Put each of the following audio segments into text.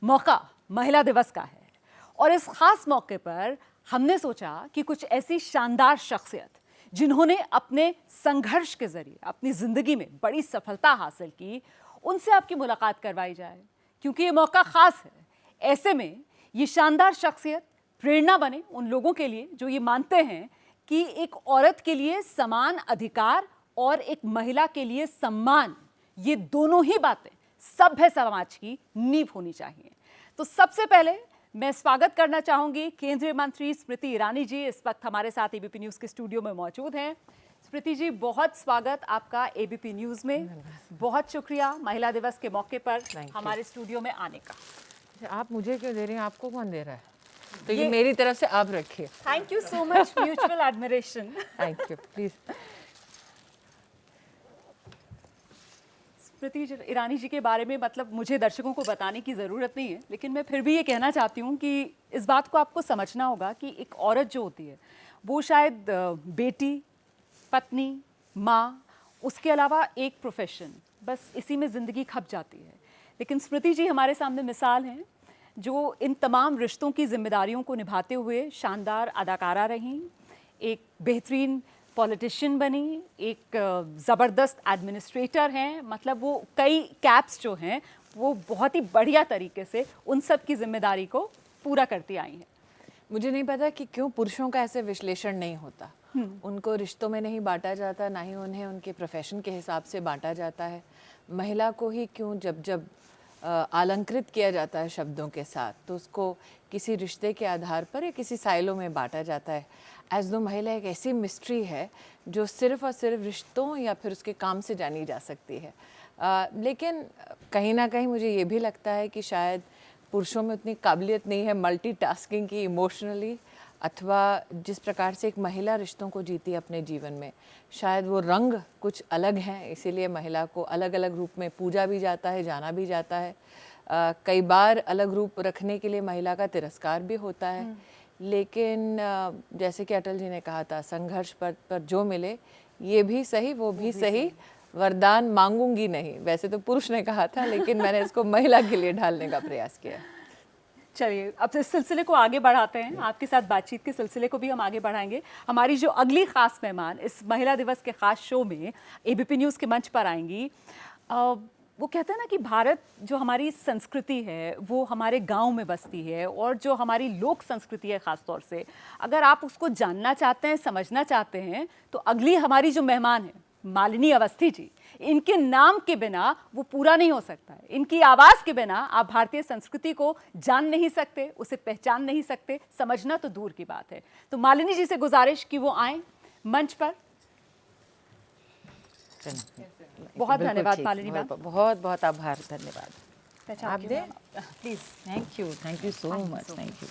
मौका महिला दिवस का है और इस खास मौके पर हमने सोचा कि कुछ ऐसी शानदार शख्सियत जिन्होंने अपने संघर्ष के जरिए अपनी जिंदगी में बड़ी सफलता हासिल की, उनसे आपकी मुलाकात करवाई जाए, क्योंकि ये मौका खास है। ऐसे में ये शानदार शख्सियत प्रेरणा बने उन लोगों के लिए जो ये मानते हैं कि एक औरत के लिए समान अधिकार और एक महिला के लिए सम्मान, ये दोनों ही बातें सभ्य समाज की नींव होनी चाहिए। तो सबसे पहले मैं स्वागत करना चाहूंगी केंद्रीय मंत्री स्मृति ईरानी जी। इस वक्त हमारे साथ एबीपी न्यूज के स्टूडियो में मौजूद हैं। स्मृति जी, बहुत स्वागत आपका एबीपी न्यूज में। बहुत शुक्रिया महिला दिवस के मौके पर हमारे स्टूडियो में आने का। आप मुझे क्यों दे रही हैं, आपको कौन दे रहा है? तो ये मेरी तरफ से आप रखिए। Thank you so much, mutual admiration. Thank you, please. Smriti Irani ji के बारे में मतलब मुझे दर्शकों को बताने की ज़रूरत नहीं है, लेकिन मैं फिर भी ये कहना चाहती हूँ कि इस बात को आपको समझना होगा कि एक औरत जो होती है वो शायद बेटी, पत्नी, माँ, उसके अलावा एक प्रोफेशन, बस इसी में ज़िंदगी खप जाती है। लेकिन स्मृति जी हमारे सामने मिसाल हैं जो इन तमाम रिश्तों की जिम्मेदारियों को निभाते हुए शानदार अदाकारा रहीं, एक बेहतरीन पॉलिटिशियन बनी, एक ज़बरदस्त एडमिनिस्ट्रेटर हैं। मतलब वो कई कैप्स जो हैं वो बहुत ही बढ़िया तरीके से उन सब की जिम्मेदारी को पूरा करती आई हैं। मुझे नहीं पता कि क्यों पुरुषों का ऐसे विश्लेषण नहीं होता। उनको रिश्तों में नहीं बांटा जाता, ना ही उन्हें उनके प्रोफेशन के हिसाब से बांटा जाता है। महिला को ही क्यों जब जब अलंकृत किया जाता है शब्दों के साथ, तो उसको किसी रिश्ते के आधार पर या किसी साइलों में बांटा जाता है। एज दो महिला एक ऐसी मिस्ट्री है जो सिर्फ और सिर्फ रिश्तों या फिर उसके काम से जानी जा सकती है। लेकिन कहीं ना कहीं मुझे ये भी लगता है कि शायद पुरुषों में उतनी काबिलियत नहीं है मल्टीटास्किंग की इमोशनली, अथवा जिस प्रकार से एक महिला रिश्तों को जीती है अपने जीवन में, शायद वो रंग कुछ अलग हैं। इसीलिए महिला को अलग अलग रूप में पूजा भी जाता है, जाना भी जाता है। कई बार अलग रूप रखने के लिए महिला का तिरस्कार भी होता है। लेकिन जैसे कि अटल जी ने कहा था, संघर्ष पर जो मिले ये भी सही वो भी सही, वरदान मांगूंगी नहीं। वैसे तो पुरुष ने कहा था, लेकिन मैंने इसको महिला के लिए ढालने का प्रयास किया। चलिए अब इस सिलसिले को आगे बढ़ाते हैं। आपके साथ बातचीत के सिलसिले को भी हम आगे बढ़ाएंगे। हमारी जो अगली खास मेहमान इस महिला दिवस के खास शो में एबीपी न्यूज़ के मंच पर आएंगी, वो कहते हैं ना कि भारत जो हमारी संस्कृति है वो हमारे गांव में बसती है, और जो हमारी लोक संस्कृति है ख़ास तौर से, अगर आप उसको जानना चाहते हैं, समझना चाहते हैं, तो अगली हमारी जो मेहमान है मालिनी अवस्थी जी, इनके नाम के बिना वो पूरा नहीं हो सकता है। इनकी आवाज़ के बिना आप भारतीय संस्कृति को जान नहीं सकते, उसे पहचान नहीं सकते, समझना तो दूर की बात है। तो मालिनी जी से गुजारिश कि वो आएँ मंच पर। बहुत धन्यवाद मालिनी मैम। बहुत बहुत आभार, धन्यवाद। आप दें please. Thank you so much, thank you.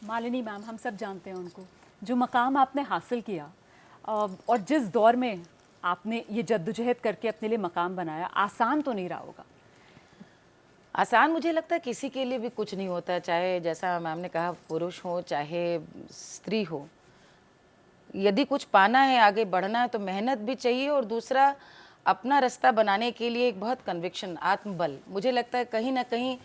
Malini ma'am, हम सब जानते हैं उनको, जो मकाम आपने हासिल किया और जिस दौर में आपने ये जद्दोजहद करके अपने लिए मकाम बनाया, आसान तो नहीं रहा होगा। आसान मुझे लगता है किसी के लिए भी कुछ नहीं होता है, चाहे जैसा मैम ने कहा पुरुष हो चाहे स्त्री हो। यदि कुछ पाना है, आगे बढ़ना है, तो मेहनत भी चाहिए, और दूसरा अपना रास्ता बनाने के लिए एक बहुत कन्विक्शन, आत्मबल। मुझे लगता है कहीं ना कहीं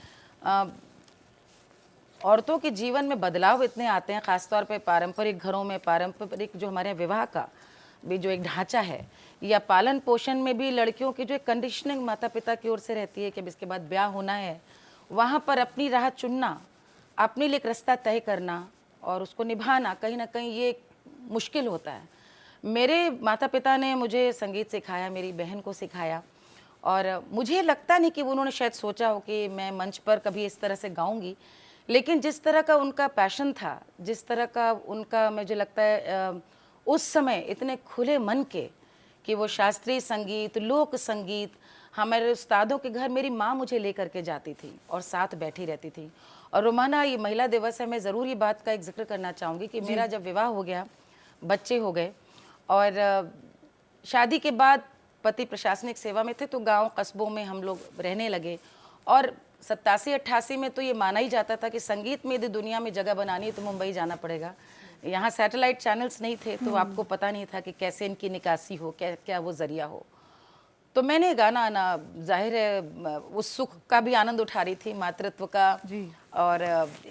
औरतों के जीवन में बदलाव इतने आते हैं, ख़ासतौर पे पारंपरिक घरों में, पारंपरिक जो हमारे विवाह का भी जो एक ढांचा है, या पालन पोषण में भी लड़कियों की जो एक कंडीशनिंग माता पिता की ओर से रहती है कि अब इसके बाद ब्याह होना है, वहाँ पर अपनी राह चुनना, अपने लिए एक रास्ता तय करना और उसको निभाना, कहीं ना कहीं ये मुश्किल होता है। मेरे माता पिता ने मुझे संगीत सिखाया, मेरी बहन को सिखाया, और मुझे लगता नहीं कि उन्होंने शायद सोचा हो कि मैं मंच पर कभी इस तरह से गाऊंगी, लेकिन जिस तरह का उनका पैशन था, जिस तरह का उनका, मुझे लगता है उस समय इतने खुले मन के कि वो शास्त्रीय संगीत, लोक संगीत, हमारे उस्तादों के घर मेरी माँ मुझे लेकर के जाती थी और साथ बैठी रहती थी। और रोमाना, ये महिला दिवस है, मैं ज़रूर ये बात का एक जिक्र करना चाहूँगी कि मेरा जब विवाह हो गया, बच्चे हो गए, और शादी के बाद पति प्रशासनिक सेवा में थे, तो गांव कस्बों में हम लोग रहने लगे। और 87-88 में तो ये माना ही जाता था कि संगीत में यदि दुनिया में जगह बनानी है तो मुंबई जाना पड़ेगा। यहाँ सैटेलाइट चैनल्स नहीं थे, तो आपको पता नहीं था कि कैसे इनकी निकासी हो, क्या क्या वो ज़रिया हो। तो मैंने गाना ना जाहिर है उस सुख का भी आनंद उठा रही थी, मातृत्व का जी। और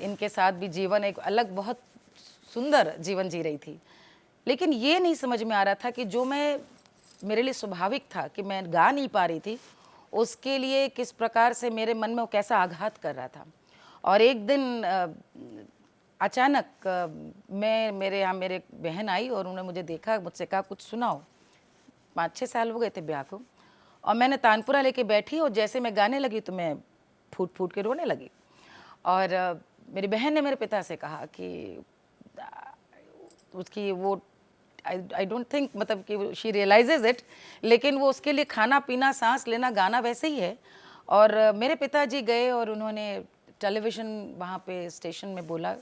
इनके साथ भी जीवन एक अलग बहुत सुंदर जीवन जी रही थी। लेकिन ये नहीं समझ में आ रहा था कि जो मैं मेरे लिए स्वाभाविक था कि मैं गा नहीं पा रही थी, उसके लिए किस प्रकार से मेरे मन में वो कैसा आघात कर रहा था। और एक दिन अचानक मैं मेरे यहाँ मेरे बहन आई और उन्होंने मुझे देखा, मुझसे कहा कुछ सुनाओ। 5-6 साल हो गए थे ब्याह को, और मैंने तानपुरा लेके बैठी और जैसे मैं गाने लगी तो मैं फूट फूट के रोने लगी। और मेरी बहन ने मेरे पिता से कहा कि उसकी वो आई डोंट थिंक मतलब कि शी रियलाइजेज इट, लेकिन वो उसके लिए खाना पीना सांस लेना गाना वैसे ही है। और मेरे पिताजी गए और उन्होंने टेलीविज़न वहाँ पे स्टेशन में बोला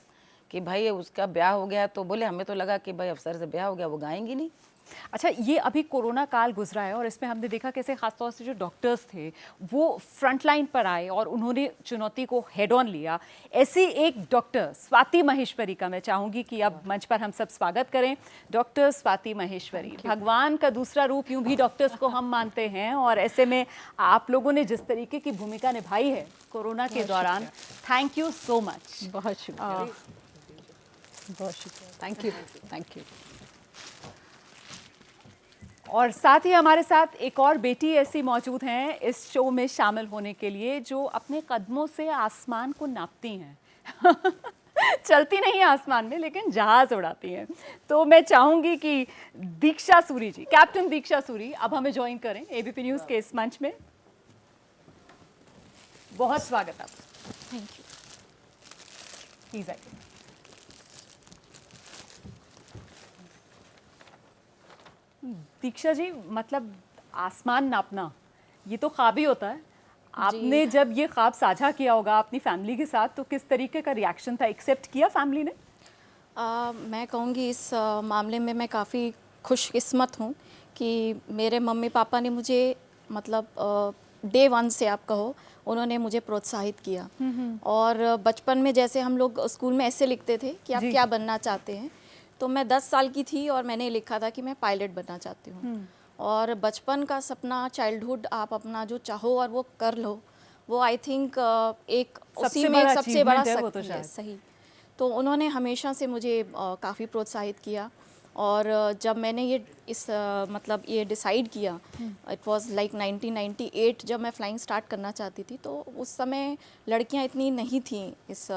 कि भाई उसका ब्याह हो गया, तो बोले हमें तो लगा कि भाई अफसर से ब्याह हो गया, वो गाएंगी नहीं। अच्छा, ये अभी कोरोना काल गुजरा है और इसमें हमने देखा कैसे खासतौर से जो डॉक्टर्स थे वो फ्रंट लाइन पर आए और उन्होंने चुनौती को हेड ऑन लिया। ऐसी एक डॉक्टर स्वाति महेश्वरी का मैं चाहूँगी कि अब मंच पर हम सब स्वागत करें। डॉक्टर स्वाति महेश्वरी, भगवान का दूसरा रूप यूं भी डॉक्टर्स को हम मानते हैं, और ऐसे में आप लोगों ने जिस तरीके की भूमिका निभाई है कोरोना के दौरान, थैंक यू सो मच। बहुत शुक्रिया, बहुत शुक्रिया, थैंक यू। और साथ ही हमारे साथ एक और बेटी ऐसी मौजूद हैं इस शो में शामिल होने के लिए, जो अपने कदमों से आसमान को नापती हैं चलती नहीं आसमान में लेकिन जहाज उड़ाती हैं। तो मैं चाहूंगी कि दीक्षा सूरी जी, कैप्टन दीक्षा सूरी, अब हमें ज्वाइन करें एबीपी न्यूज के इस मंच में। बहुत स्वागत आपका। Thank you. प्लीज आइए। दीक्षा जी, मतलब आसमान नापना ये तो ख्वाब ही होता है। आपने जब ये ख्वाब साझा किया होगा अपनी फैमिली के साथ, तो किस तरीके का रिएक्शन था? एक्सेप्ट किया फैमिली ने? मैं कहूँगी इस मामले में मैं काफ़ी खुशकिस्मत हूँ कि मेरे मम्मी पापा ने मुझे मतलब डे वन से आप कहो उन्होंने मुझे प्रोत्साहित किया। और बचपन में जैसे हम लोग स्कूल में ऐसे लिखते थे कि आप क्या बनना चाहते हैं, तो मैं 10 साल की थी और मैंने लिखा था कि मैं पायलट बनना चाहती हूँ। और बचपन का सपना, चाइल्डहुड, आप अपना जो चाहो और वो कर लो, वो आई थिंक एक उसी में सबसे बड़ा शक्ति है। सही। तो उन्होंने हमेशा से मुझे काफ़ी प्रोत्साहित किया। और जब मैंने ये मतलब ये डिसाइड किया, इट वाज लाइक 1998 जब मैं फ्लाइंग स्टार्ट करना चाहती थी, तो उस समय लड़कियां इतनी नहीं थीं इस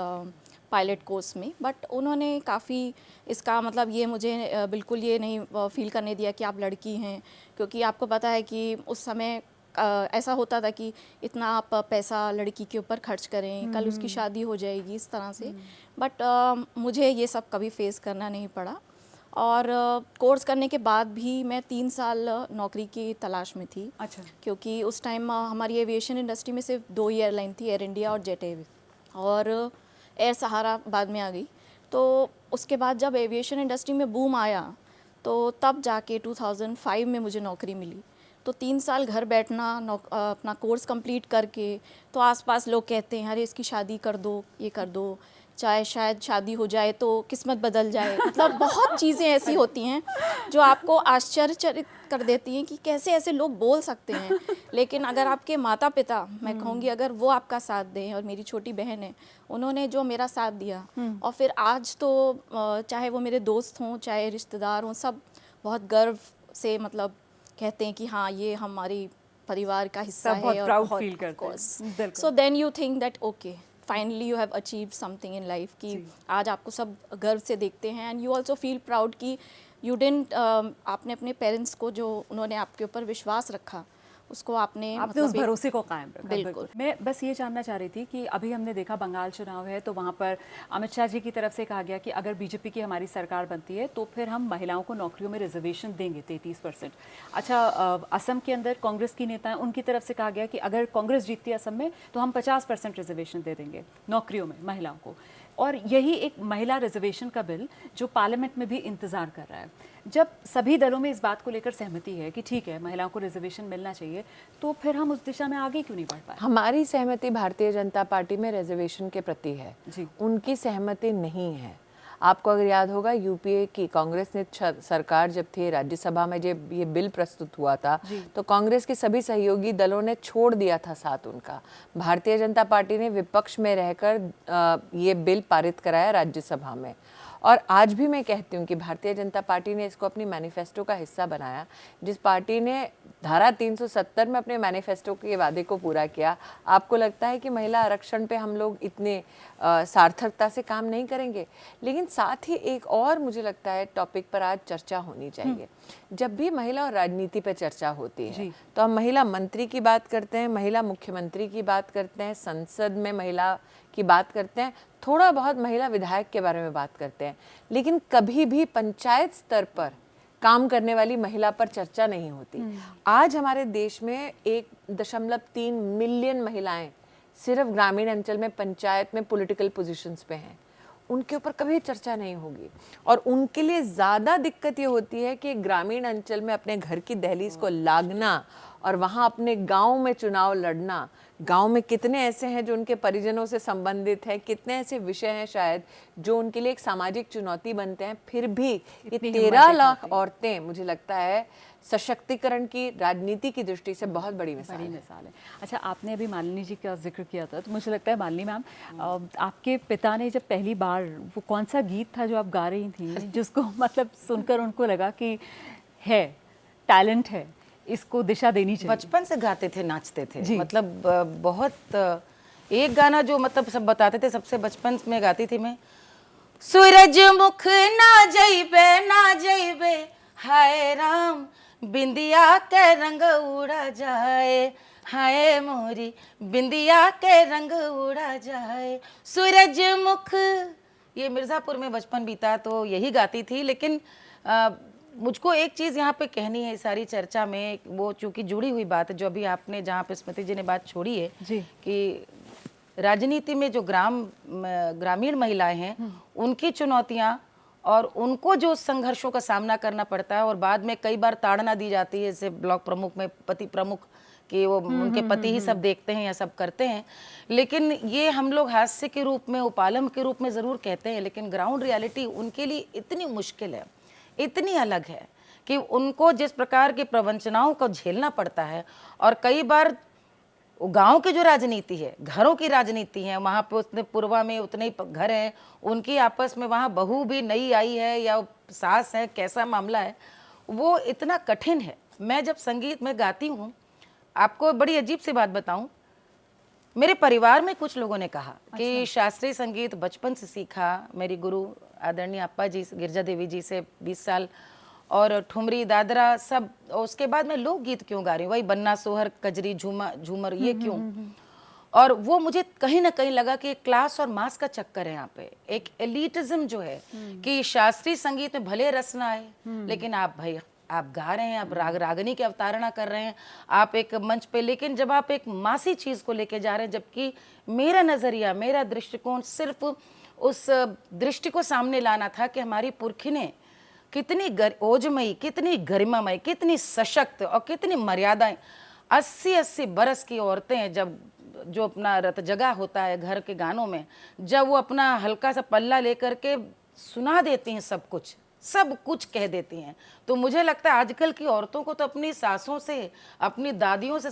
पायलट कोर्स में। बट उन्होंने काफ़ी इसका मतलब ये मुझे बिल्कुल ये नहीं फील करने दिया कि आप लड़की हैं, क्योंकि आपको पता है कि उस समय ऐसा होता था कि इतना आप पैसा लड़की के ऊपर खर्च करें, कल उसकी शादी हो जाएगी, इस तरह से। बट मुझे ये सब कभी फेस करना नहीं पड़ा। और कोर्स करने के बाद भी मैं 3 साल नौकरी की तलाश में थी। अच्छा। क्योंकि उस टाइम हमारी एविएशन इंडस्ट्री में सिर्फ 2 ही एयरलाइन थी, एयर इंडिया और जेट एयरवेज, और एयर सहारा बाद में आ गई। तो उसके बाद जब एविएशन इंडस्ट्री में बूम आया, तो तब जाके 2005 में मुझे नौकरी मिली। तो 3 साल घर बैठना, अपना कोर्स कंप्लीट करके, तो आसपास लोग कहते हैं अरे इसकी शादी कर दो, ये कर दो, चाहे शायद शादी हो जाए तो किस्मत बदल जाए। मतलब बहुत चीज़ें ऐसी होती हैं जो आपको आश्चर्यचकित कर देती हैं कि कैसे ऐसे लोग बोल सकते हैं। लेकिन अगर आपके माता पिता, मैं कहूँगी अगर वो आपका साथ दें, और मेरी छोटी बहन है, उन्होंने जो मेरा साथ दिया, और फिर आज तो चाहे वो मेरे दोस्त हों चाहे रिश्तेदार हों, सब बहुत गर्व से मतलब कहते हैं कि हाँ ये हमारी परिवार का हिस्सा है, बहुत और प्राउड बहुत फील करते हैं। So then you think that okay finally you have achieve something in life, कि आज आपको सब गर्व से देखते हैं। And you also feel proud कि यू डिडंट आपने अपने पेरेंट्स को, जो उन्होंने आपके ऊपर विश्वास रखा, उसको आपने आपने उस भरोसे को कायम रखा। बिल्कुल। मैं बस ये जानना चाह रही थी कि अभी हमने देखा बंगाल चुनाव है, तो वहाँ पर अमित शाह जी की तरफ से कहा गया कि अगर बीजेपी की हमारी सरकार बनती है तो फिर हम महिलाओं को नौकरियों में रिजर्वेशन देंगे 33%। अच्छा, असम के अंदर कांग्रेस की नेता हैं, उनकी तरफ से कहा गया कि अगर कांग्रेस जीतती है असम में तो हम 50% रिजर्वेशन दे देंगे नौकरियों में महिलाओं को। और यही एक महिला रिजर्वेशन का बिल जो पार्लियामेंट में भी इंतज़ार कर रहा है। जब सभी दलों में इस बात को लेकर सहमति है कि ठीक है महिलाओं को रिजर्वेशन मिलना चाहिए, तो फिर हम उस दिशा में आगे क्यों नहीं बढ़ पाए? हमारी सहमति भारतीय जनता पार्टी में रिजर्वेशन के प्रति है जी। उनकी सहमति नहीं है। आपको अगर याद होगा, यूपीए की कांग्रेस ने सरकार जब थी, राज्यसभा में जब ये बिल प्रस्तुत हुआ था, तो कांग्रेस के सभी सहयोगी दलों ने छोड़ दिया था साथ उनका। भारतीय जनता पार्टी ने विपक्ष में रहकर ये बिल पारित कराया राज्यसभा में। और आज भी मैं कहती हूँ कि भारतीय जनता पार्टी ने इसको अपनी मैनिफेस्टो का हिस्सा बनाया। जिस पार्टी ने धारा 370 में अपने मैनिफेस्टो के वादे को पूरा किया, आपको लगता है कि महिला आरक्षण पे हम लोग इतने सार्थकता से काम नहीं करेंगे? लेकिन साथ ही एक और मुझे लगता है टॉपिक पर आज चर्चा होनी चाहिए। जब भी महिला और राजनीति पर चर्चा होती है तो हम महिला मंत्री की बात करते हैं, महिला मुख्यमंत्री की बात करते हैं, संसद में महिला की बात करते हैं, थोड़ा बहुत महिला विधायक के बारे में बात करते हैं, लेकिन कभी भी पंचायत स्तर पर काम करने वाली महिला पर चर्चा नहीं होती। आज हमारे देश में 1.3 मिलियन महिलाएं सिर्फ ग्रामीण अंचल में पंचायत में पॉलिटिकल पोजीशंस पे हैं। उनके ऊपर कभी चर्चा नहीं होगी और उनके लिए ज़्यादा दिक्कत ये होती है कि ग्रामीण अंचल में अपने घर की दहलीज को लागना और वहाँ अपने गांव में चुनाव लड़ना। गांव में कितने ऐसे हैं जो उनके परिजनों से संबंधित हैं, कितने ऐसे विषय हैं शायद जो उनके लिए एक सामाजिक चुनौती बनते हैं। फिर भी ये 13 लाख औरतें, मुझे लगता है सशक्तिकरण की राजनीति की दृष्टि से बहुत बड़ी मिसाल है। अच्छा, आपने अभी मालिनी जी का जिक्र किया था, तो मुझे लगता है मालिनी मैम, आपके पिता ने जब पहली बार, वो कौन सा गीत था जो आप गा रही थी जिसको मतलब सुनकर उनको लगा कि है टैलेंट है, इसको दिशा देनी चाहिए? बचपन से गाते थे, नाचते थे, मतलब बहुत। एक गाना जो मतलब सब बताते थे, सबसे बचपन में गाती थी मैं, सूरजमुख ना जइबे हाय राम, बिंदिया के रंग उड़ा जाए, हाय मोरी बिंदिया के रंग उड़ा जाए, सूरजमुख। ये मिर्ज़ापुर में बचपन बीता तो यही गाती थी। लेकिन मुझको एक चीज़ यहाँ पे कहनी है, सारी चर्चा में, वो चूंकि जुड़ी हुई बात है जो अभी आपने, जहाँ पे स्मृति जी ने बात छोड़ी है कि राजनीति में जो ग्रामीण महिलाएं हैं, उनकी चुनौतियाँ और उनको जो संघर्षों का सामना करना पड़ता है, और बाद में कई बार ताड़ना दी जाती है, जैसे ब्लॉक प्रमुख में पति प्रमुख, कि वो उनके पति ही सब देखते हैं या सब करते हैं। लेकिन ये हम लोग हास्य के रूप में, उपालम के रूप में ज़रूर कहते हैं, लेकिन ग्राउंड रियलिटी उनके लिए इतनी मुश्किल है, इतनी अलग है कि उनको जिस प्रकार की प्रवंचनाओं को झेलना पड़ता है। और कई बार गांव की जो राजनीति है, घरों की राजनीति है, वहाँ पे उतने पूर्वा में उतने ही घर हैं, उनकी आपस में वहाँ बहू भी नई आई है या सास है, कैसा मामला है, वो इतना कठिन है। मैं जब संगीत में गाती हूँ, आपको बड़ी अजीब सी बात बताऊँ, मेरे परिवार में कुछ लोगों ने कहा कि शास्त्रीय संगीत बचपन से सीखा, मेरी गुरु आदरणीय अप्पा जी, गिरजा देवी जी से 20 साल, और ठुमरी, दादरा सब, उसके बाद मैं लोकगीत क्यों गा रही हूँ, वही बन्ना, सोहर, कजरी, झूमर, ये क्यों? और वो मुझे कहीं ना कहीं लगा कि क्लास और मास का चक्कर है यहाँ पे, एक एलिटिज्म जो है कि शास्त्रीय संगीत में भले रस ना आए, लेकिन आप गा रहे हैं, आप रागनी की अवतारणा कर रहे हैं, आप एक मंच पे, लेकिन जब आप एक मासी चीज़ को लेके जा रहे हैं, जबकि मेरा नज़रिया, मेरा दृष्टिकोण सिर्फ उस दृष्टि को सामने लाना था कि हमारी पुरखिनें कितनी ओजमयी, कितनी गरिमामयी, कितनी सशक्त और कितनी मर्यादाएं। 80-80 बरस की औरतें जब जो अपना रत जगा होता है घर के गानों में, जब वो अपना हल्का सा पल्ला लेकर के सुना देती हैं, सब कुछ कह देती हैं, तो मुझे लगता है आजकल की औरतों को तो अपनी सासों से, अपनी दादियों से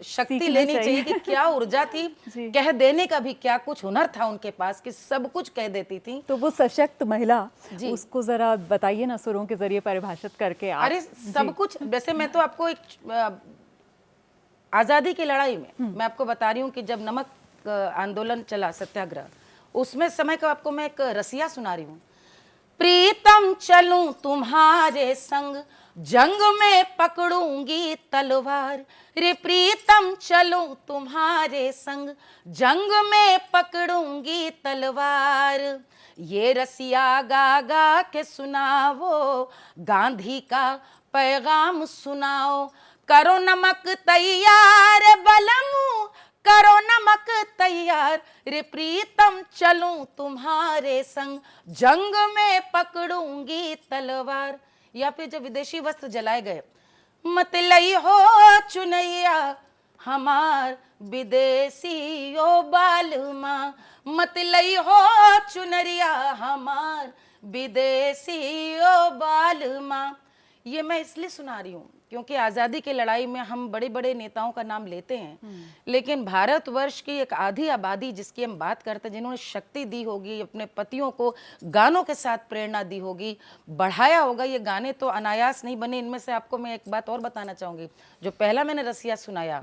शक्ति लेनी चाहिए कि क्या ऊर्जा थी, कह देने का भी क्या कुछ हुनर था उनके पास कि सब कुछ कह देती थी। तो वो सशक्त महिला, उसको जरा बताइए ना, सुरों के जरिए परिभाषित करके आप। अरे सब कुछ, वैसे मैं तो आपको एक आज़ादी की लड़ाई में मैं आपको बता रही हूँ कि जब नमक आंदोलन चला, सत्याग्रह, उसमें समय का आपको मैं एक रसिया सुना रही हूँ। प्रीतम चलूं तुम्हारे संग, जंग में पकड़ूंगी तलवार, रे प्रीतम चलूं तुम्हारे संग, जंग में पकड़ूंगी तलवार। ये रसिया गा गा के सुनाओ, गांधी का पैगाम सुनाओ, करो नमक तैयार बलमू, करो नमक तैयार, रे प्रीतम चलूं तुम्हारे संग, जंग में पकड़ूंगी तलवार। या फिर जब विदेशी वस्त्र जलाए गए, मत लई हो चुनैया, हमार विदेशी ओ बालमा, मत लई हो चुनरिया हमार विदेशी ओ बालमा। ये मैं इसलिए सुना रही हूँ क्योंकि आज़ादी की लड़ाई में हम बड़े बड़े नेताओं का नाम लेते हैं, लेकिन भारतवर्ष की एक आधी आबादी जिसकी हम बात करते हैं, जिन्होंने शक्ति दी होगी, अपने पतियों को गानों के साथ प्रेरणा दी होगी, बढ़ाया होगा, ये गाने तो अनायास नहीं बने। इनमें से आपको मैं एक बात और बताना चाहूँगी, जो पहला मैंने रसिया सुनाया,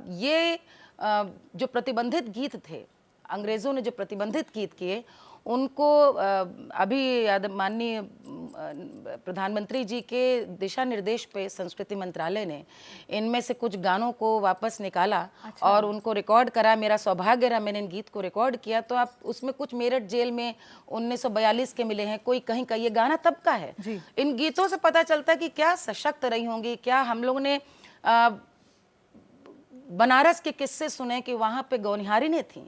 ये जो प्रतिबंधित गीत थे, अंग्रेज़ों ने जो प्रतिबंधित गीत किए, उनको अभी माननीय प्रधानमंत्री जी के दिशा निर्देश पे संस्कृति मंत्रालय ने इनमें से कुछ गानों को वापस निकाला। अच्छा। और उनको रिकॉर्ड करा। मेरा सौभाग्य रहा, मैंने इन गीत को रिकॉर्ड किया। तो आप उसमें कुछ मेरठ जेल में 1942 के मिले हैं, कोई कहीं का। ये गाना तब का है। इन गीतों से पता चलता है कि क्या सशक्त रही होंगी, क्या हम लोग ने बनारस के किस्से सुने कि वहाँ पे गौनिहारिनें थीं,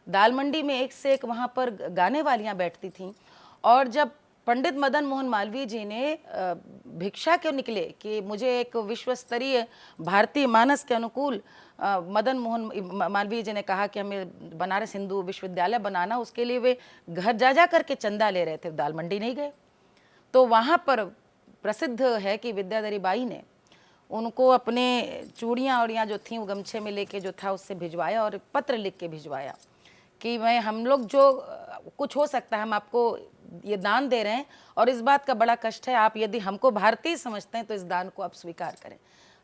दाल मंडी में एक से एक वहाँ पर गाने वालियाँ बैठती थीं। और जब पंडित मदन मोहन मालवीय जी ने भिक्षा क्यों निकले कि मुझे एक विश्व स्तरीय भारतीय मानस के अनुकूल मदन मोहन मालवीय जी ने कहा कि हमें बनारस हिंदू विश्वविद्यालय बनाना, उसके लिए वे घर जा जा करके चंदा ले रहे थे, दाल मंडी नहीं गए। तो वहाँ पर प्रसिद्ध है कि विद्याधरी बाई ने उनको अपने चूड़ियाँ और जो थी वो गमछे में लेके जो था उससे भिजवाया और पत्र लिख के भिजवाया कि मैं हम लोग जो कुछ हो सकता है हम आपको ये दान दे रहे हैं, और इस बात का बड़ा कष्ट है, आप यदि हमको भारतीय समझते हैं तो इस दान को आप स्वीकार करें।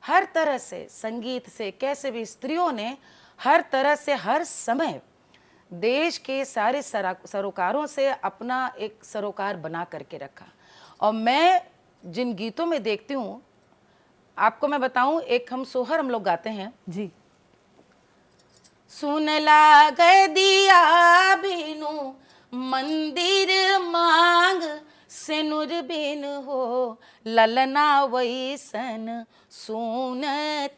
हर तरह से, संगीत से, कैसे भी स्त्रियों ने हर तरह से हर समय देश के सारे सरोकारों से अपना एक सरोकार बना करके रखा। और मैं जिन गीतों में देखती हूँ, आपको मैं बताऊं, एक हम सोहर हम लोग गाते हैं जी। सुन लाग दिया बिनु मंदिर मांग, सिनुर बिन हो ललना वैसन, सुन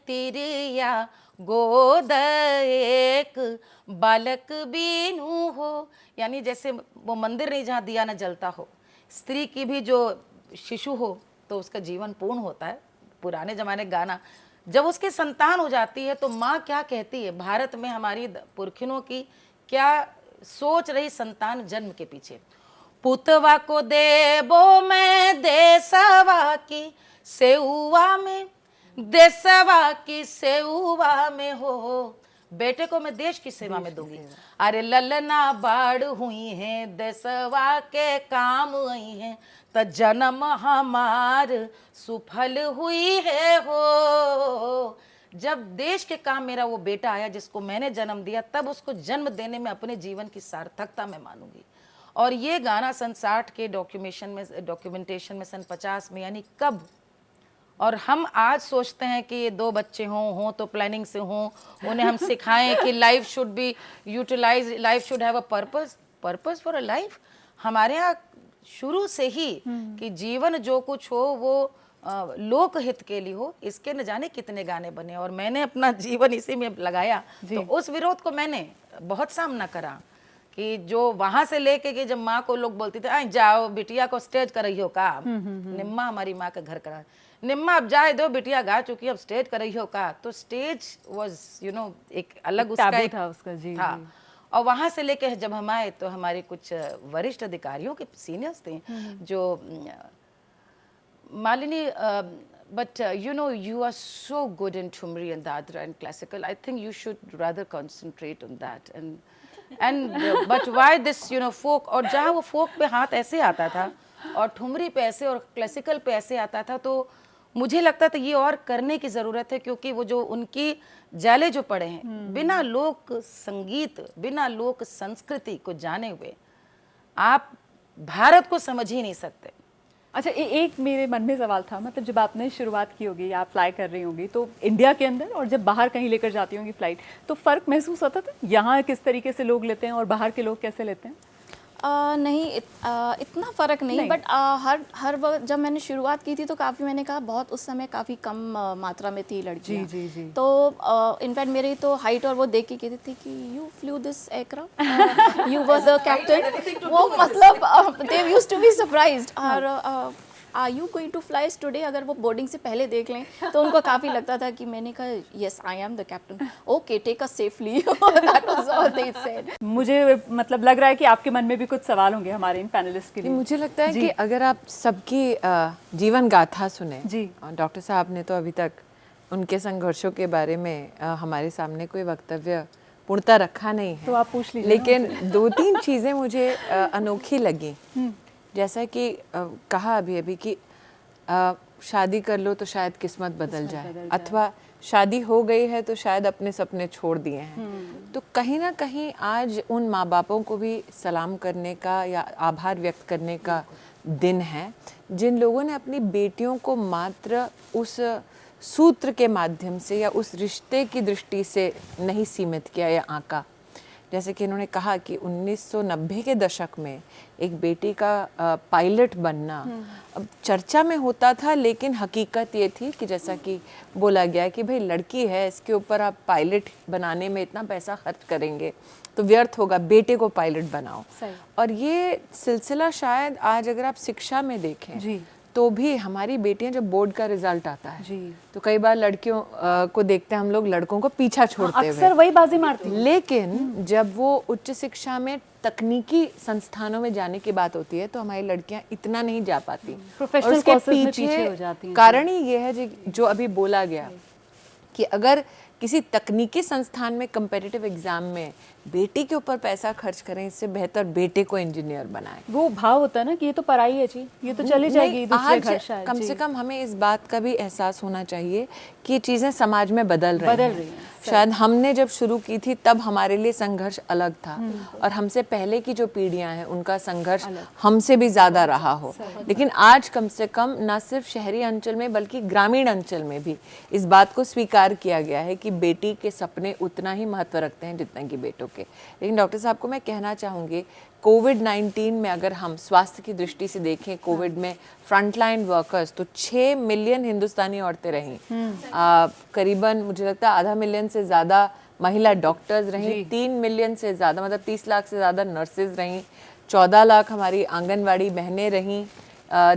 तिरिया गोद एक बालक बिनु हो। यानी जैसे वो मंदिर नहीं जहाँ दिया न जलता हो, स्त्री की भी जो शिशु हो तो उसका जीवन पूर्ण होता है। पुराने जमाने गाना, जब उसकी संतान हो जाती है तो माँ क्या कहती है, भारत में हमारी पुरखिनों की क्या सोच रही संतान जन्म के पीछे। पुतवा को देबो मैं देसवा की सेउवा में, देसवा की सेउवा में हो, बेटे को मैं देश की सेवा में दूंगी। अरे ललना बाढ़ हुई हैं, देसवा के काम आई हैं, त जन्म हमार सुफल हुई है हो। जब देश के काम मेरा वो बेटा आया जिसको मैंने जन्म दिया, तब उसको जन्म देने में अपने जीवन की सार्थकता मैं मानूंगी। और ये गाना सन 60 के डॉक्यूमेंटेशन में सन 50 में, यानी कब। और हम आज सोचते हैं कि ये 2 बच्चे हों तो प्लानिंग से हों, उन्हें हम सिखाएं कि life should be utilize, life should have a purpose for a life. हमारे यहाँ शुरू से ही कि जीवन जो कुछ हो वो लोक हित के लिए हो, इसके न जाने कितने गाने बने। और मैंने अपना जीवन इसी में लगाया, तो उस विरोध को मैंने बहुत सामना करा कि जो वहां से लेके कि जब माँ को लोग बोलते थे आई जाओ बिटिया को स्टेज कर रही हो का, निम्मा हमारी माँ का घर करा, निम्मा अब जाए दो बिटिया गा चुकी अब स्टेज कर रही हो का। तो स्टेज वाज एक अलग उसका था उसका जी, था। और वहाँ से लेके जब हम आए तो हमारे कुछ वरिष्ठ अधिकारियों के सीनियर्स थे जो Malini, but you are so good in Thumri and Dadra and classical. I think you should rather concentrate on that. And but why this folk? और जहाँ वो folk पे हाथ ऐसे आता था और ठुमरी पे ऐसे और क्लासिकल पे ऐसे आता था, तो मुझे लगता था ये और करने की ज़रूरत है, क्योंकि वो जो उनकी जाले जो पड़े हैं, बिना लोक संगीत, बिना लोक संस्कृति को जाने हुए आप भारत को समझ ही नहीं सकते। अच्छा, एक मेरे मन में सवाल था, मतलब जब आपने शुरुआत की होगी, आप फ्लाई कर रही होंगी, तो इंडिया के अंदर और जब बाहर कहीं लेकर जाती होंगी फ्लाइट, तो फ़र्क महसूस होता था यहाँ किस तरीके से लोग लेते हैं और बाहर के लोग कैसे लेते हैं? नहीं, इतना फ़र्क नहीं, बट हर वक्त जब मैंने शुरुआत की थी तो काफ़ी, मैंने कहा बहुत उस समय काफ़ी कम मात्रा में थी लड़कियाँ। जी, जी। तो इनफैक्ट मेरी तो हाइट और वो देख के कहती थी कि you flew this aircraft, you were the captain. वो मतलब they used to be surprised. और are you going to fly today, अगर वो बोर्डिंग से पहले देख लें तो उनको काफ़ी लगता था कि मैंने कहा yes I am the captain, okay take us safely, that was all they said. मुझे मतलब लग रहा है कि आपके मन में भी कुछ सवाल होंगे हमारे इन पैनलिस्ट के लिए। मुझे लगता है कि अगर आप सबकी जीवन गाथा सुने जी, डॉक्टर साहब ने तो अभी तक उनके संघर्षों के बारे में हमारे सामने कोई वक्तव्य पूर्णतः रखा नहीं है, तो आप पूछ लीजिए। लेकिन दो तीन चीज़ें मुझे अनोखी लगी। जैसा कि कहा अभी अभी कि शादी कर लो तो शायद किस्मत बदल जाए, अथवा शादी हो गई है तो शायद अपने सपने छोड़ दिए हैं। तो कहीं ना कहीं आज उन माँ बापों को भी सलाम करने का या आभार व्यक्त करने का दिन है जिन लोगों ने अपनी बेटियों को मात्र उस सूत्र के माध्यम से या उस रिश्ते की दृष्टि से नहीं सीमित किया या आंका। जैसे कि इन्होंने कहा कि 1990 के दशक में एक बेटी का पायलट बनना अब चर्चा में होता था, लेकिन हकीकत ये थी कि जैसा कि बोला गया कि भाई लड़की है, इसके ऊपर आप पायलट बनाने में इतना पैसा खर्च करेंगे तो व्यर्थ होगा, बेटे को पायलट बनाओ। और ये सिलसिला शायद आज अगर आप शिक्षा में देखें जी, तो भी हमारी बेटियां जब बोर्ड का रिजल्ट आता है जी, तो कई बार लड़कियों को देखते हैं हम लोग लड़कों को पीछा छोड़ते हुए, अक्सर वही बाजी मारती हैं। लेकिन जब वो उच्च शिक्षा में तकनीकी संस्थानों में जाने की बात होती है तो हमारी लड़कियां इतना नहीं जा पाती। प्रोफेशनल और उसके कोर्सेज में पीछे हो जाती हैं। कारण ही ये है जो अभी बोला गया कि अगर किसी तकनीकी संस्थान में कंपेटिटिव एग्जाम में बेटी के ऊपर पैसा खर्च करें, इससे बेहतर बेटे को इंजीनियर बनाएं। वो भाव होता है ना कि ये तो पढ़ाई है जी, ये तो चली जाएगी दूसरे घर शायद। कम से कम हमें इस बात का भी एहसास होना चाहिए कि ये चीज़ें समाज में बदल रही हैं। शायद हमने जब शुरू की थी तब हमारे लिए संघर्ष अलग था, और हमसे पहले की जो पीढ़ियां हैं उनका संघर्ष हमसे भी ज़्यादा रहा हो। लेकिन आज कम से कम न सिर्फ शहरी अंचल में बल्कि ग्रामीण अंचल में भी इस बात को स्वीकार किया गया है कि बेटी के सपने उतना ही महत्व रखते हैं जितना कि बेटों के। लेकिन डॉक्टर साहब को मैं कहना चाहूँगी, कोविड-19 में अगर हम स्वास्थ्य की दृष्टि से देखें, कोविड में फ्रंटलाइन वर्कर्स तो 6 मिलियन हिंदुस्तानी औरतें रहीं, करीबन मुझे लगता है 0.5 मिलियन से ज़्यादा महिला डॉक्टर्स रहीं, 3 मिलियन से ज़्यादा मतलब 30 लाख से ज़्यादा नर्सेज रहीं, 14 लाख हमारी आंगनवाड़ी बहनें रहीं,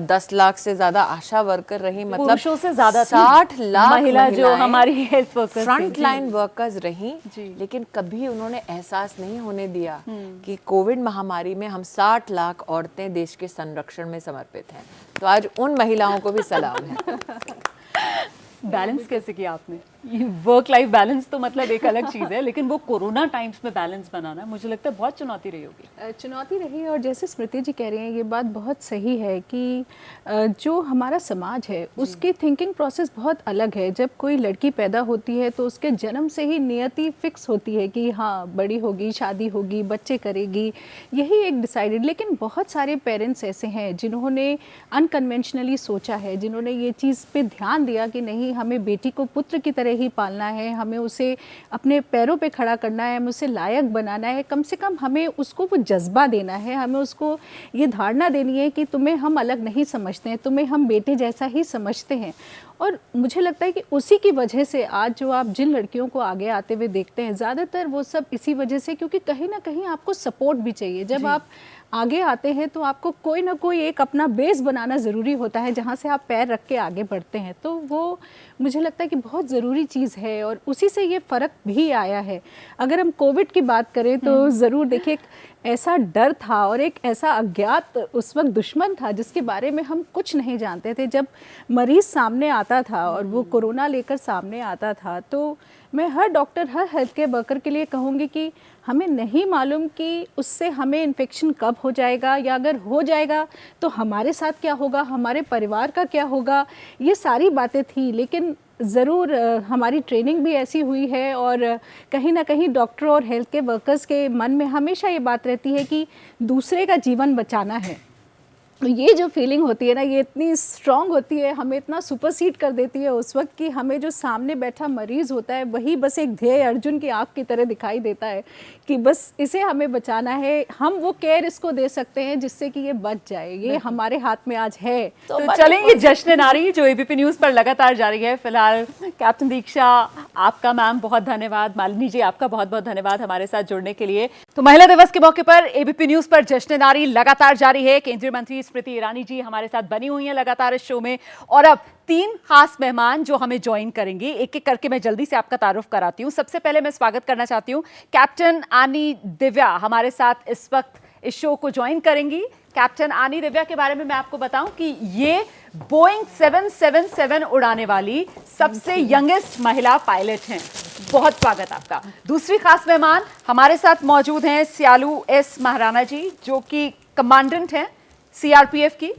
10 लाख से ज्यादा आशा वर्कर रही, मतलब पुरुषों से ज्यादा 60 लाख महिला जो हमारी health workers front line workers रही। लेकिन कभी उन्होंने एहसास नहीं होने दिया कि कोविड महामारी में हम 60 लाख औरतें देश के संरक्षण में समर्पित हैं। तो आज उन महिलाओं को भी सलाम है। बैलेंस कैसे किया आपने? ये वर्क लाइफ बैलेंस तो मतलब एक अलग चीज़ है, लेकिन वो कोरोना टाइम्स में बैलेंस बनाना मुझे लगता है बहुत चुनौती रही होगी। चुनौती रही, और जैसे स्मृति जी कह रही हैं ये बात बहुत सही है कि जो हमारा समाज है उसकी थिंकिंग प्रोसेस बहुत अलग है। जब कोई लड़की पैदा होती है तो उसके जन्म से ही नियति फिक्स होती है कि हाँ बड़ी होगी, शादी होगी, बच्चे करेगी, यही एक डिसाइडेड। लेकिन बहुत सारे पेरेंट्स ऐसे हैं जिन्होंने अनकन्वेंशनली सोचा है, जिन्होंने ये चीज़ पे ध्यान दिया कि नहीं हमें बेटी को पुत्र की तरह ही पालना है, हमें उसे अपने पैरों पे खड़ा करना है, हमें उसे लायक बनाना है, कम से कम हमें उसको वो जज्बा देना है, हमें उसको ये धारणा देनी है कि तुम्हें हम अलग नहीं समझते हैं, तुम्हें हम बेटे जैसा ही समझते हैं। और मुझे लगता है कि उसी की वजह से आज जो आप जिन लड़कियों को आगे आते हुए देखते हैं ज़्यादातर वो सब इसी वजह से, क्योंकि कहीं ना कहीं आपको सपोर्ट भी चाहिए। जब आप आगे आते हैं तो आपको कोई ना कोई एक अपना बेस बनाना ज़रूरी होता है जहाँ से आप पैर रख के आगे बढ़ते हैं। तो वो मुझे लगता है कि बहुत ज़रूरी चीज़ है, और उसी से ये फ़र्क भी आया है। अगर हम कोविड की बात करें तो ज़रूर देखिए ऐसा डर था और एक ऐसा अज्ञात उस वक्त दुश्मन था जिसके बारे में हम कुछ नहीं जानते थे। जब मरीज़ सामने आता था और वो कोरोना लेकर सामने आता था तो मैं हर डॉक्टर, हर हेल्थ केयर वर्कर के लिए कहूँगी कि हमें नहीं मालूम कि उससे हमें इन्फेक्शन कब हो जाएगा, या अगर हो जाएगा तो हमारे साथ क्या होगा, हमारे परिवार का क्या होगा, ये सारी बातें थी। लेकिन ज़रूर हमारी ट्रेनिंग भी ऐसी हुई है, और कहीं ना कहीं डॉक्टर और हेल्थ केयर वर्कर्स के मन में हमेशा ये बात रहती है कि दूसरे का जीवन बचाना है। ये जो फीलिंग होती है ना, ये इतनी स्ट्रॉन्ग होती है, हमें इतना सुपरसीड कर देती है उस वक्त कि हमें जो सामने बैठा मरीज़ होता है वही बस एक ध्येय अर्जुन की आँख की तरह दिखाई देता है कि बस इसे हमें बचाना है, हम वो केयर इसको दे सकते हैं जिससे कि ये बच जाए, ये हमारे हाथ में आज है। तो चलेंगे जश्न नारी जो एबीपी न्यूज़ पर लगातार जारी है। फिलहाल कैप्टन दीक्षा आपका मैम बहुत धन्यवाद, मालिनी जी आपका बहुत बहुत धन्यवाद हमारे साथ जुड़ने के लिए। तो महिला दिवस के मौके पर एबीपी न्यूज़ पर जश्न नारी लगातार जारी है। केंद्रीय मंत्री स्मृति ईरानी जी हमारे साथ बनी हुई हैं लगातार इस शो में, और अब 3 खास मेहमान जो हमें ज्वाइन करेंगे। एक एक करके मैं जल्दी से आपका तारुफ कराती हूँ। सबसे पहले मैं स्वागत करना चाहती हूँ कैप्टन आनी दिव्या, हमारे साथ इस वक्त इस शो को ज्वाइन करेंगी। कैप्टन आनी दिव्या के बारे में मैं आपको बताऊं कि ये बोइंग 777 उड़ाने वाली सबसे यंगेस्ट महिला पायलट हैं। बहुत स्वागत आपका। दूसरी खास मेहमान हमारे साथ मौजूद हैं स्यालू एस महाराणा जी, जो कि कमांडेंट हैं सीआरपीएफ की,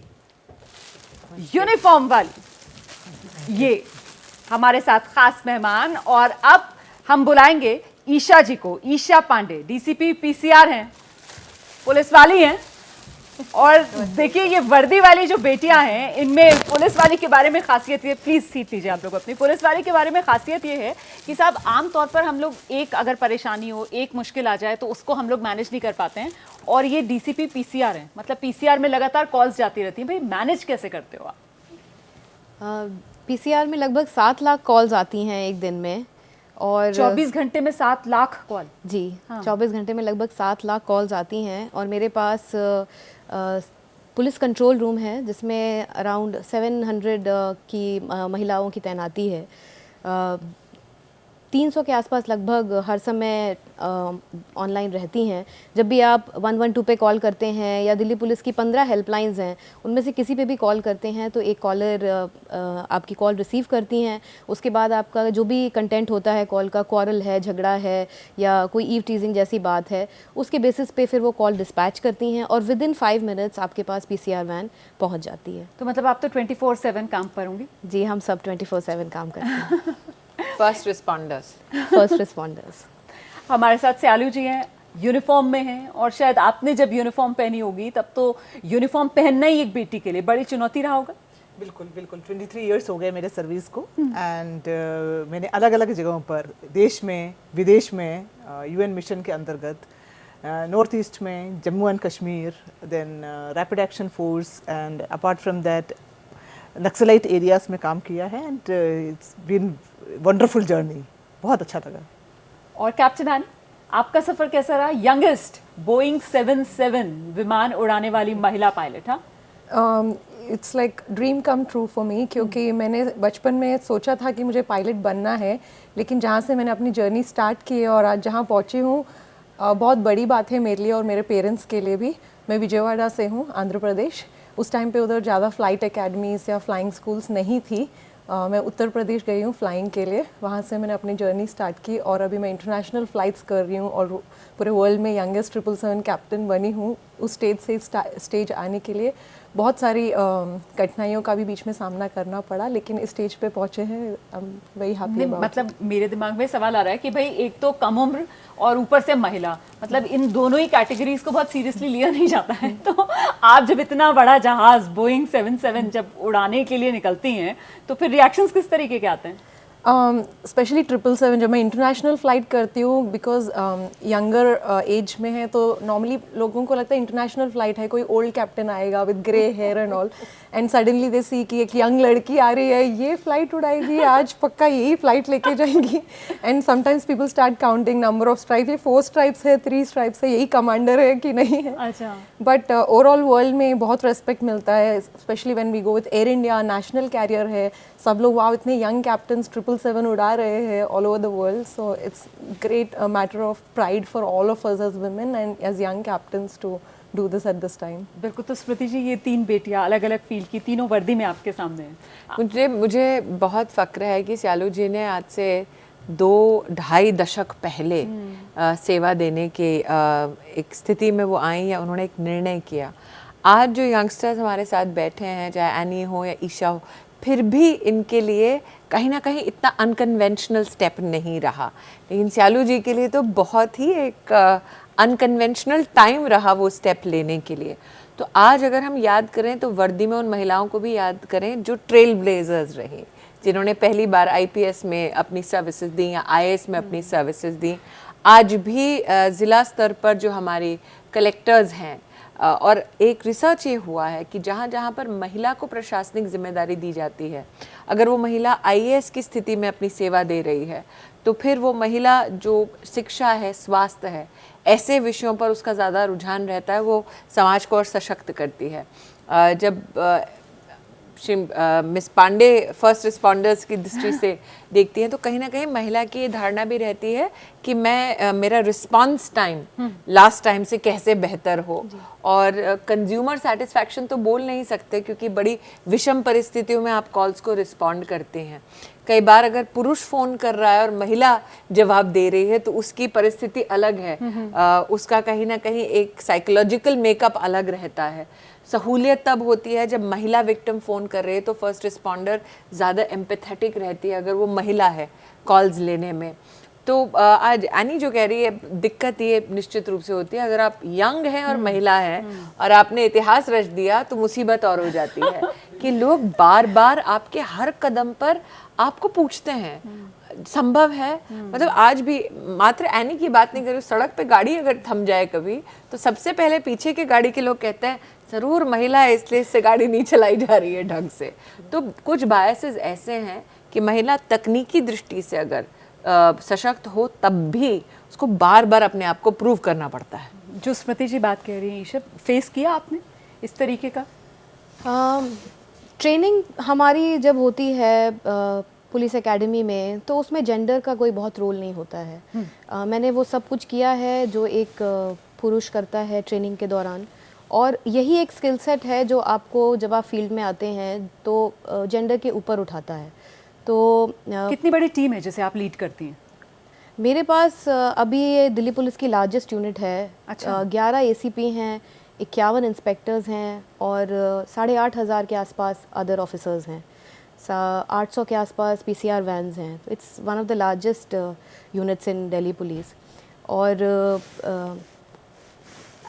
यूनिफॉर्म वाली ये हमारे साथ खास मेहमान। और अब हम बुलाएंगे ईशा जी को, ईशा पांडे, डीसीपी पीसीआर हैं, पुलिस वाली हैं। और देखिए ये वर्दी वाली जो बेटियां हैं, इनमें पुलिस वाली के बारे में खासियत ये, प्लीज सीट लीजिए आप लोग अपनी। पुलिस वाली के बारे में खासियत ये है कि साहब आमतौर पर हम लोग एक अगर परेशानी हो, एक मुश्किल आ जाए तो उसको हम लोग मैनेज नहीं कर पाते हैं, और ये डीसीपी पीसीआर हैं, मतलब पीसीआर में लगातार कॉल्स जाती रहती हैं। भाई मैनेज कैसे करते हो आप? पीसीआर में लगभग 7 लाख कॉल्स आती हैं एक दिन में, और 24 घंटे में 7 लाख कॉल? जी, 24 घंटे में लगभग 7 लाख कॉल्स आती हैं। और मेरे पास पुलिस कंट्रोल रूम है जिसमें अराउंड 700 की महिलाओं की तैनाती है। 300 के आसपास लगभग हर समय ऑनलाइन रहती हैं। जब भी आप 112 पे कॉल करते हैं या दिल्ली पुलिस की 15 हेल्पलाइंस हैं, उनमें से किसी पे भी कॉल करते हैं तो एक कॉलर आपकी कॉल रिसीव करती हैं। उसके बाद आपका जो भी कंटेंट होता है कॉल का, क्वारल है, झगड़ा है या कोई ईव टीजिंग जैसी बात है, उसके बेसिस पे फिर वो कॉल डिस्पैच करती हैं और विद इन 5 मिनट्स आपके पास पीसीआर वैन पहुँच जाती है। तो मतलब आप तो 24/7 काम पर होंगी? जी, हम सब 24/7 काम करते हैं। First responders. हमारे साथ स्यालू जी हैं, यूनिफॉर्म में हैं, और शायद आपने जब यूनिफॉर्म पहनी होगी तब तो यूनिफॉर्म पहनना ही एक बेटी के लिए बड़ी चुनौती रहा होगा। बिल्कुल बिल्कुल। 23 इयर्स हो गए मेरे सर्विस को, एंड मैंने अलग अलग जगहों पर, देश में विदेश में, यूएन मिशन के अंतर्गत, नॉर्थ ईस्ट में, Jammu and Kashmir, then rapid action force, and apart from that naxalite areas में काम किया है, and it's been wonderful journey, बहुत अच्छा लगा। और कैप्टन आनी, आपका सफर कैसा रहा? यंगेस्ट बोइंग 77 विमान उड़ाने वाली महिला पायलट। हाँ, it's like dream come true for me, क्योंकि मैंने बचपन में सोचा था कि मुझे पायलट बनना है, लेकिन जहाँ से मैंने अपनी जर्नी स्टार्ट की है और आज जहाँ पहुँची हूँ, बहुत बड़ी बात है मेरे लिए और मेरे पेरेंट्स के लिए भी। मैं विजयवाड़ा से हूँ, आंध्र प्रदेश। उस टाइम पे उधर ज़्यादा फ़्लाइट एकेडमीज़ या फ्लाइंग स्कूल्स नहीं थी। मैं उत्तर प्रदेश गई हूँ फ्लाइंग के लिए, वहाँ से मैंने अपनी जर्नी स्टार्ट की और अभी मैं इंटरनेशनल फ़्लाइट्स कर रही हूँ और पूरे वर्ल्ड में यंगेस्ट 777 कैप्टन बनी हूँ। उस स्टेज से स्टेज आने के लिए बहुत सारी कठिनाइयों का भी बीच में सामना करना पड़ा, लेकिन इस स्टेज पे पहुँचे हैं, वही हैप्पी। मतलब मेरे दिमाग में सवाल आ रहा है कि भाई एक तो कम उम्र और ऊपर से महिला, मतलब इन दोनों ही कैटेगरीज को बहुत सीरियसली लिया नहीं जाता है। तो आप जब इतना बड़ा जहाज बोइंग 77 जब उड़ाने के लिए निकलती हैं तो फिर रिएक्शंस किस तरीके के आते हैं? स्पेशली 777 जब मैं इंटरनेशनल फ़्लाइट करती हूँ, बिकॉज यंगर एज में है तो नॉर्मली लोगों को लगता है इंटरनेशनल फ़्लाइट है, कोई ओल्ड कैप्टन आएगा with grey hair and all, and suddenly they see कि एक यंग लड़की आ रही है, ये फ़्लाइट उड़ाएगी आज, पक्का यही फ़्लाइट लेके जाएगी। And sometimes people start counting number of stripes, ये 4 स्ट्राइप्स है, 3 स्ट्राइप्स है, यही कमांडर है कि नहीं है। अच्छा। बट ओवरऑल वर्ल्ड में बहुत रेस्पेक्ट मिलता है, specially when we go with Air India, national carrier है, सब लोग वाह इतने यंग कैप्टन्स 777 उड़ा रहे हैं all over the world. So it's great matter of pride for all of us as women and as young captains to do this at this time. बिल्कुल। तो स्मृति जी, ये 3 बेटियां अलग अलग फील्ड की, तीनों वर्दी में आपके सामने हैं। मुझे बहुत फ़क्र है कि स्यालू जी ने आज से 2-2.5 दशक पहले सेवा देने के एक स्थिति में वो आई या उन्होंने एक निर्णय किया। आज जो यंगस्टर्स हमारे साथ बैठे हैं, चाहे एनी हो या ईशा हो, फिर भी इनके लिए कहीं ना कहीं इतना अनकन्वेंशनल स्टेप नहीं रहा, लेकिन स्यालू जी के लिए तो बहुत ही एक अनकन्वेंशनल टाइम रहा वो स्टेप लेने के लिए। तो आज अगर हम याद करें तो वर्दी में उन महिलाओं को भी याद करें जो ट्रेल ब्लेजर्स रहीं, जिन्होंने पहली बार आईपीएस में अपनी सर्विसेज दी या आईएएस में अपनी सर्विसेज दी। आज भी ज़िला स्तर पर जो हमारी कलेक्टर्स हैं, और एक रिसर्च ये हुआ है कि जहाँ जहाँ पर महिला को प्रशासनिक जिम्मेदारी दी जाती है, अगर वो महिला आईएएस की स्थिति में अपनी सेवा दे रही है तो फिर वो महिला जो शिक्षा है, स्वास्थ्य है, ऐसे विषयों पर उसका ज़्यादा रुझान रहता है, वो समाज को और सशक्त करती है। जब मिस पांडे फर्स्ट रिस्पॉन्डर्स की दृष्टि से देखती हैं तो कहीं ना कहीं महिला की ये धारणा भी रहती है कि मैं मेरा रिस्पांस टाइम लास्ट टाइम से कैसे बेहतर हो, और कंज्यूमर सेटिस्फैक्शन तो बोल नहीं सकते क्योंकि बड़ी विषम परिस्थितियों में आप कॉल्स को रिस्पॉन्ड करते हैं। कई बार अगर पुरुष फ़ोन कर रहा है और महिला जवाब दे रही है तो उसकी परिस्थिति अलग है, उसका कहीं ना कहीं एक साइकोलॉजिकल मेकअप अलग रहता है। सहूलियत तब होती है जब महिला विक्टिम फ़ोन कर रही है तो फर्स्ट रिस्पॉन्डर ज़्यादा एम्पैथेटिक रहती है अगर वो महिला है कॉल्स लेने में। तो आज एनी जो कह रही है दिक्कत ये निश्चित रूप से होती है, अगर आप यंग हैं और महिला हैं और आपने इतिहास रच दिया तो मुसीबत और हो जाती है कि लोग बार बार आपके हर कदम पर आपको पूछते हैं। संभव है, मतलब आज भी मात्र एनी की बात नहीं करूँ, सड़क पे गाड़ी अगर थम जाए कभी तो सबसे पहले पीछे के गाड़ी के लोग कहते हैं ज़रूर महिला है इसलिए इससे गाड़ी नहीं चलाई जा रही है ढंग से। तो कुछ बायसेस ऐसे हैं कि महिला तकनीकी दृष्टि से अगर सशक्त हो तब भी उसको बार बार अपने आप को प्रूव करना पड़ता है। जो स्मृति जी बात कह रही हैं, ईशा, फेस किया आपने इस तरीके का? ट्रेनिंग हमारी जब होती है पुलिस एकेडमी में तो उसमें जेंडर का कोई बहुत रोल नहीं होता है। मैंने वो सब कुछ किया है जो एक पुरुष करता है ट्रेनिंग के दौरान, और यही एक स्किल सेट है जो आपको जब आप फील्ड में आते हैं तो जेंडर के ऊपर उठाता है। तो कितनी बड़ी टीम है जिसे आप लीड करती हैं? मेरे पास अभी ये दिल्ली पुलिस की लार्जेस्ट यूनिट है। अच्छा। 11 एसीपी हैं, 51 इंस्पेक्टर्स हैं और 8,500 के आसपास अदर ऑफिसर्स हैं। 800 के आसपास पीसीआर वैन्स हैं। It's one of the largest units in Delhi police. और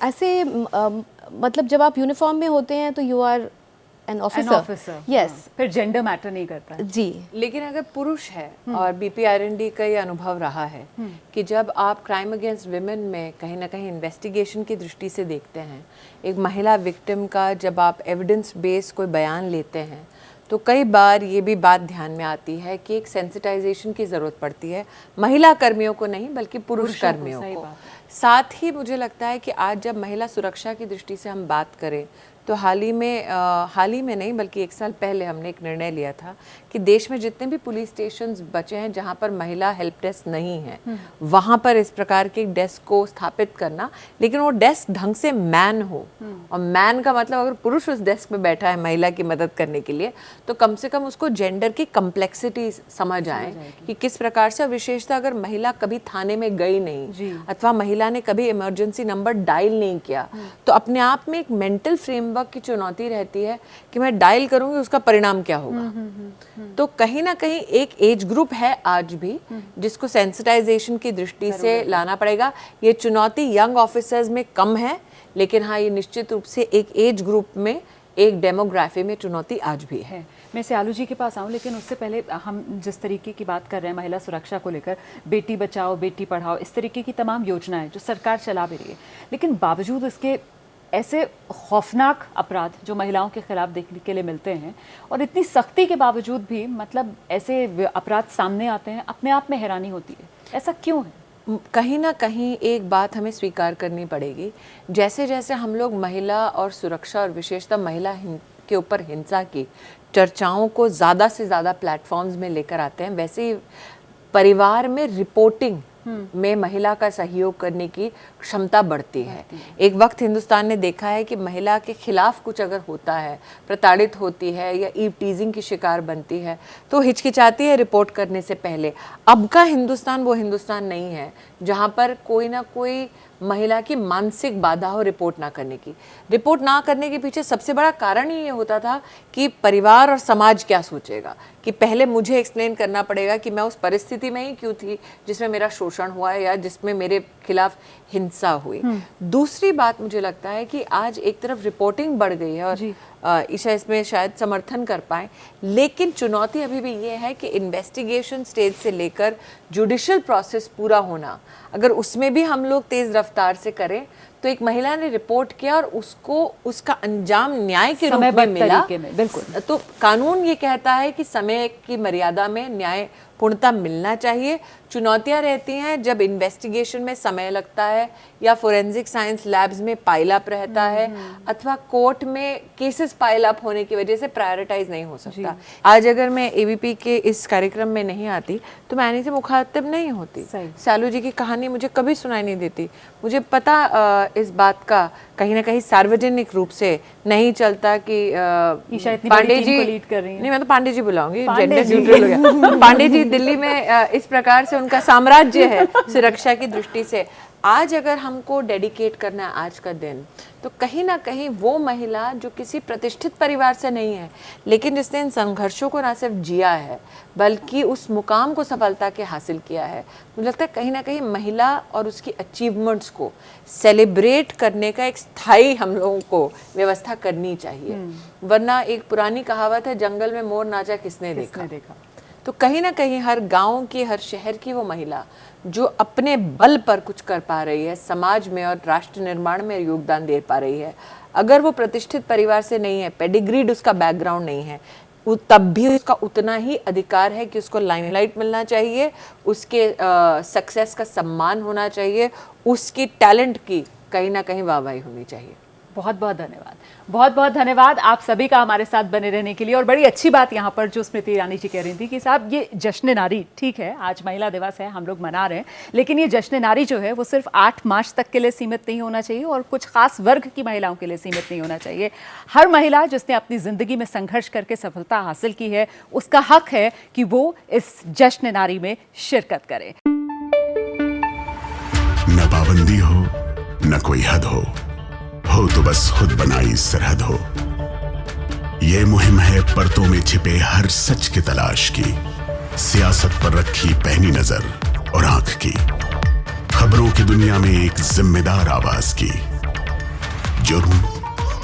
ऐसे मतलब जब आप यूनिफॉर्म में होते हैं तो you are an officer. Yes, फिर जेंडर मैटर नहीं करता है। जी। लेकिन अगर पुरुष है, और बीपीआरएनडी का ये अनुभव रहा है कि जब आप क्राइम अगेंस्ट विमेन में कहीं ना कहीं इन्वेस्टिगेशन की दृष्टि से देखते हैं, एक महिला विक्टिम का जब आप एविडेंस बेस कोई बयान लेते हैं तो कई बार ये भी बात ध्यान में आती है कि एक सेंसिटाइजेशन की ज़रूरत पड़ती है, महिला कर्मियों को नहीं बल्कि पुरुष कर्मियों को। साथ ही मुझे लगता है कि आज जब महिला सुरक्षा की दृष्टि से हम बात करें तो हाल ही में नहीं बल्कि 1 साल पहले हमने एक निर्णय लिया था कि देश में जितने भी पुलिस स्टेशंस बचे हैं जहां पर महिला हेल्प डेस्क नहीं है वहां पर इस प्रकार के डेस्क को स्थापित करना, लेकिन वो डेस्क ढंग से मैन हो। और मैन का मतलब अगर पुरुष उस डेस्क पे बैठा है महिला की मदद करने के लिए तो कम से कम उसको जेंडर की कम्प्लेक्सिटी समझ आए कि किस प्रकार से, विशेषतः अगर महिला कभी थाने में गई नहीं अथवा महिला ने कभी इमरजेंसी नंबर डायल नहीं किया तो अपने आप में एक मेंटल फ्रेमवर्क की चुनौती रहती है कि मैं डायल करूंगी उसका परिणाम क्या होगा। तो कहीं ना कहीं एक एज ग्रुप है आज भी जिसको सेंसिटाइजेशन की दृष्टि से लाना पड़ेगा। ये चुनौती यंग ऑफिसर्स में कम है, लेकिन हाँ ये निश्चित रूप से एक एज ग्रुप में, एक डेमोग्राफी में चुनौती आज भी है। मैं सियालू जी के पास आऊँ, लेकिन उससे पहले हम जिस तरीके की बात कर रहे हैं महिला सुरक्षा को लेकर, बेटी बचाओ बेटी पढ़ाओ, इस तरीके की तमाम योजनाएं जो सरकार चला भी रही है, लेकिन बावजूद इसके ऐसे खौफनाक अपराध जो महिलाओं के खिलाफ देखने के लिए मिलते हैं और इतनी सख्ती के बावजूद भी मतलब ऐसे अपराध सामने आते हैं, अपने आप में हैरानी होती है। ऐसा क्यों है? कहीं ना कहीं एक बात हमें स्वीकार करनी पड़ेगी, जैसे जैसे हम लोग महिला और सुरक्षा और विशेषतः महिला के ऊपर हिंसा की चर्चाओं को ज़्यादा से ज़्यादा प्लेटफॉर्म्स में लेकर आते हैं, वैसे ही परिवार में रिपोर्टिंग में महिला का सहयोग करने की क्षमता बढ़ती है। एक वक्त हिंदुस्तान ने देखा है कि महिला के खिलाफ कुछ अगर होता है, प्रताड़ित होती है या ईव टीजिंग की शिकार बनती है तो हिचकिचाती है रिपोर्ट करने से पहले। अब का हिंदुस्तान वो हिंदुस्तान नहीं है जहाँ पर कोई ना कोई महिला की मानसिक बाधा हो रिपोर्ट ना करने की। रिपोर्ट ना करने के पीछे सबसे बड़ा कारण ही ये होता था कि परिवार और समाज क्या सोचेगा, कि पहले मुझे एक्सप्लेन करना पड़ेगा कि मैं उस परिस्थिति में ही क्यों थी जिसमें मेरा शोषण हुआ है या जिसमें मेरे खिलाफ हिंसा हुई। दूसरी बात मुझे लगता है कि आज एक तरफ रिपोर्टिंग बढ़ गई है और ईशा इसमें शायद समर्थन कर पाए, लेकिन चुनौती अभी भी ये है कि इन्वेस्टिगेशन स्टेज से लेकर जुडिशियल प्रोसेस पूरा होना, अगर उसमें भी हम लोग तेज़ रफ्तार से करें तो एक महिला ने रिपोर्ट किया और उसको उसका अंजाम न्याय के रूप में मिला। बिल्कुल। तो कानून ये कहता है कि समय की मर्यादा में न्याय पूर्णता मिलना चाहिए। चुनौतियां रहती हैं जब इन्वेस्टिगेशन में समय लगता है या फोरेंसिक साइंस लैब्स में पाइल अप रहता है अथवा कोर्ट में केसेस पाइल अप होने की वजह से प्रायोरिटाइज नहीं हो सकता। आज अगर मैं एबीपी के इस कार्यक्रम में नहीं आती तो मैं एनी से मुखातिब नहीं होती। सालू जी की कहानी मुझे कभी सुनाई नहीं देती। मुझे पता इस बात का कहीं ना कहीं सार्वजनिक रूप से नहीं चलता कि पांडे जी लीड कर रही हैं। नहीं, मैं तो पांडे जी बुलाऊंगी, जेंडर न्यूट्रल हो गया। पांडे जी दिल्ली में इस प्रकार से उनका साम्राज्य है सुरक्षा की दृष्टि से। आज अगर हमको डेडिकेट करना है आज का दिन, तो कहीं ना कहीं वो महिला जो किसी प्रतिष्ठित परिवार से नहीं है लेकिन जिसने इन संघर्षों को ना सिर्फ जिया है बल्कि उस मुकाम को सफलता के हासिल किया है, मुझे लगता है कहीं ना कहीं महिला और उसकी अचीवमेंट्स को सेलिब्रेट करने का एक स्थायी हम लोगों को व्यवस्था करनी चाहिए। वरना एक पुरानी कहावत है, जंगल में मोर नाचा किसने देखा। तो कहीं ना कहीं हर गांव की, हर शहर की वो महिला जो अपने बल पर कुछ कर पा रही है, समाज में और राष्ट्र निर्माण में योगदान दे पा रही है, अगर वो प्रतिष्ठित परिवार से नहीं है, पेडिग्रीड उसका बैकग्राउंड नहीं है, तब भी उसका उतना ही अधिकार है कि उसको लाइमलाइट मिलना चाहिए, उसके सक्सेस का सम्मान होना चाहिए, उसकी टैलेंट की कहीं ना कहीं वाहवाही होनी चाहिए। बहुत बहुत धन्यवाद, बहुत बहुत धन्यवाद आप सभी का हमारे साथ बने रहने के लिए। और बड़ी अच्छी बात यहाँ पर जो स्मृति ईरानी जी कह रही थी कि साहब ये जश्न नारी, ठीक है आज महिला दिवस है, हम लोग मना रहे हैं, लेकिन ये जश्न नारी जो है वो सिर्फ 8 मार्च तक के लिए सीमित नहीं होना चाहिए और कुछ खास वर्ग की महिलाओं के लिए सीमित नहीं होना चाहिए। हर महिला जिसने अपनी ज़िंदगी में संघर्ष करके सफलता हासिल की है उसका हक है कि वो इस जश्न नारी में शिरकत करे। न पाबंदी हो न कोई हद हो तो बस खुद बनाई सरहद हो। ये मुहिम है परतों में छिपे हर सच की तलाश की, सियासत पर रखी पैनी नजर और आंख की, खबरों की दुनिया में एक जिम्मेदार आवाज की, जुर्म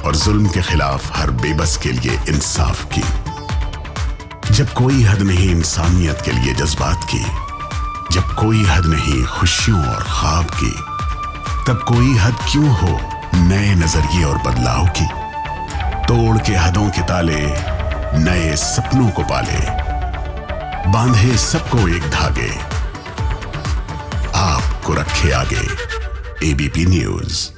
और जुल्म के खिलाफ हर बेबस के लिए इंसाफ की। जब कोई हद नहीं इंसानियत के लिए जज्बात की, जब कोई हद नहीं खुशियों और ख्वाब की, तब कोई हद क्यों हो नए नजरिए और बदलाव की। तोड़ के हदों के ताले नए सपनों को पाले, बांधे सबको एक धागे, आपको रखे आगे एबीपी न्यूज़।